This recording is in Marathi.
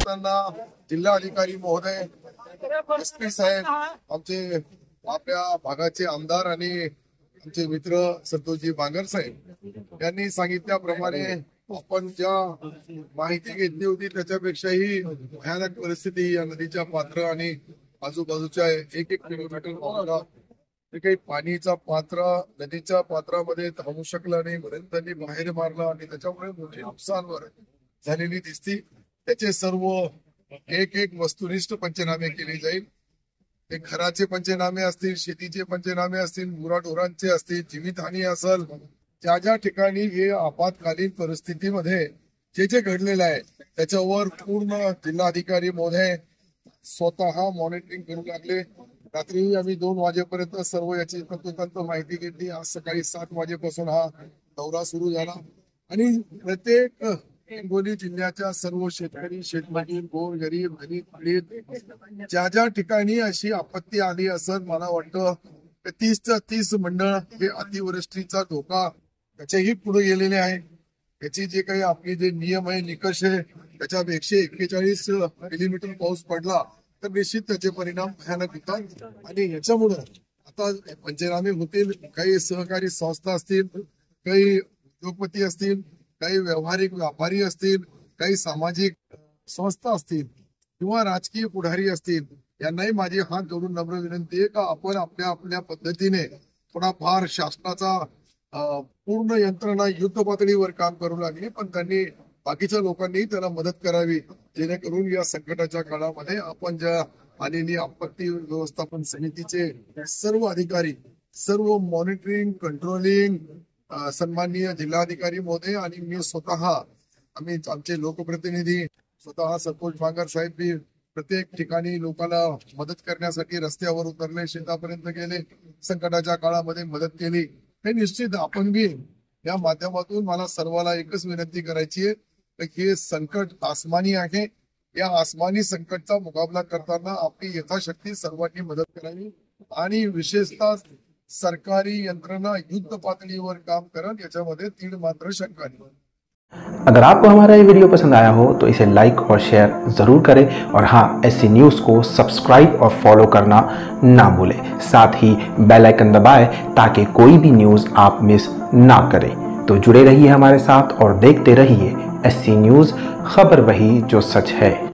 असताना जिल्हा अधिकारी महोदय, SP साहेब, आमचे आपल्या भागाचे आमदार आणि आमचे मित्र संतोषजी बांगर साहेब यांनी सांगितल्याप्रमाणे आपण ज्या माहिती घेतली होती त्याच्यापेक्षाही भयानक परिस्थिती या नदीच्या पात्र आणि आजूबाजूच्या 1-1 किलोमीटर जे काही पाणीचा पात्र नदीच्या पात्रामध्ये थांबू शकला नाही, म्हणून त्यांनी बाहेर मारला आणि त्याच्यामुळे मोठी नुकसानवर झालेली दिसती. त्याचे सर्व एक वस्तुनिष्ठ पंचनामे केले जाईल. ते घराचे पंचनामे असतील, शेतीचे पंचनामे असतील, गुराढोरांचे असतील, जीवितहानी असेल, ज्या ठिकाणी हे आपत्कालीन परिस्थितीमध्ये जे घडलेलं आहे त्याच्यावर पूर्ण जिल्हाधिकारी महोदय स्वतः मॉनिटरिंग करू लागले. रात्री आम्ही 2 वाजेपर्यंत सर्व याची तंतोतंत माहिती घेतली. आज सकाळी 7 वाजेपासून हा दौरा सुरू झाला आणि प्रत्येक हिंगोली जिल्ह्याच्या सर्व शेतकरी, शेतमजूर, गोरगरीब, गरीब पीडित ज्या ठिकाणी अशी आपत्ती आली असेल, मला वाटतं 30 मंडळ हे अतिवृष्टीचा धोका त्याच्याही पुढे गेलेले आहे. याची जे काही आपली जे नियम आहे, निकष आहे, त्याच्यापेक्षा 41 मिलीमीटर पाऊस पडला तर निश्चित त्याचे परिणाम भयानक होतात. आणि याच्यामुळं आता पंचनामे होतील. काही सहकारी संस्था असतील, काही उद्योगपती असतील, काही व्यावहारिक व्यापारी असतील, काही सामाजिक संस्था असतील किंवा राजकीय पुढारी असतील, यांनाही माझी हात जोडून नम्र विनंती आहे का आपण आपल्या पद्धतीने थोडाफार शासनाचा पूर्ण यंत्रणा युद्ध पातळीवर काम करू लागली, पण त्यांनी बाकीच्या लोकांनी त्याला मदत करावी, जेणेकरून या संकटाच्या काळामध्ये आपण ज्या आलेली आपत्ती व्यवस्थापन समितीचे सर्व अधिकारी, सर्व मॉनिटरिंग, कंट्रोलिंग, सन्माननीय जिल्हाधिकारी महोदय आणि मी स्वतः, आम्ही आमचे लोकप्रतिनिधी स्वतः संतोष बांगर साहेब बी प्रत्येक ठिकाणी लोकांना मदत करण्यासाठी रस्त्यावर उतरले, शेतापर्यंत गेले, संकटाच्या काळामध्ये मदत केली. हे निश्चित आपण बी या माध्यमातून मला सर्वांना एकच विनंती करायची आहे की हे संकट आसमानी आहे. या आसमानी संकटचा मुकाबला करताना आपली यथाशक्ती सर्वांनी मदत करावी आणि विशेषतः सरकारी यंत्रणा युद्ध पातळीवर काम करत, याच्यामध्ये तीड मात्र शंका नाही. अगर आपको हमारा ये वीडियो पसंद आया हो तो इसे लाइक और शेयर ज़रूर करें और हाँ, SC न्यूज़ को सब्सक्राइब और फॉलो करना ना भूलें. साथ ही बेल आइकन दबाएं ताकि कोई भी न्यूज़ आप मिस ना करें. तो जुड़े रहिए हमारे साथ और देखते रहिए SC न्यूज़, खबर वही जो सच है.